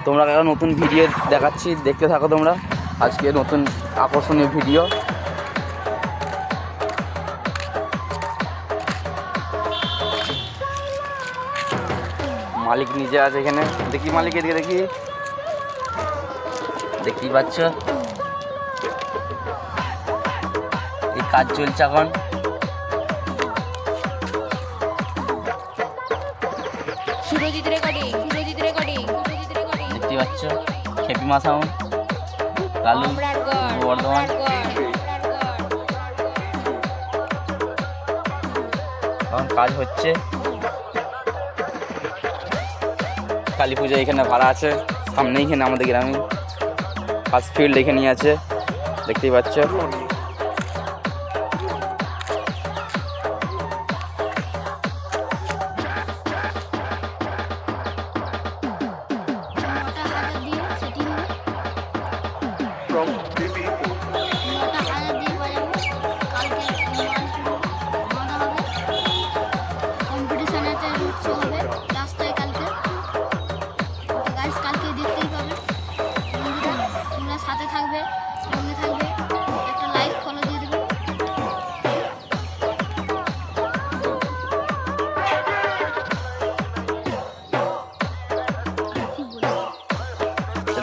তোমরা একটা নতুন ভিডিও দেখাচ্ছি, দেখতে থাকো তোমরা। আজকে নতুন আকর্ষণীয় ভিডিও। মালিক নিজে আছে এখানে, দেখি মালিক এদিকে দেখি, দেখতেই পাচ্ছ এই কাজ চলছে এখন। দেখতে পাচ্ছ খেপি মাসাউন কালু বর্ধমান। এখন কাজ হচ্ছে, কালী পুজো এখানে ভাড়া আছে সামনে, এখানে আমাদের গ্রামে ফার্স্ট ফিল্ড এখানেই আছে, দেখতেই পাচ্ছ।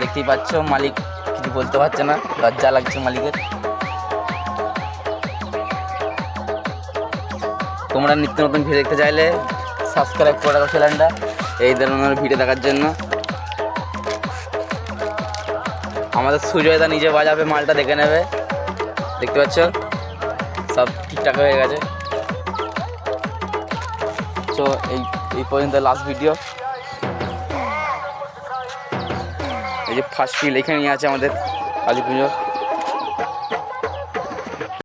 দেখতেই পাচ্ছ মালিক কিছু বলতে পারছে না, লজ্জা লাগছে মালিকের। তোমরা নিত্য নতুন ভিডিও দেখতে চাইলে সাবস্ক্রাইব করে রাখো চ্যানেলটা এই ধরনের ভিডিও দেখার জন্য। আমাদের সুজয়দা নিজে বাজাবে, মালটা দেখে নেবে, দেখতে পাচ্ছ সব ঠিকঠাক হয়ে গেছে। তো এই পর্যন্ত লাস্ট ভিডিও। এই যে ফার্স্ট ফিল্ড এখানেই আছে আমাদের কালী পুজো।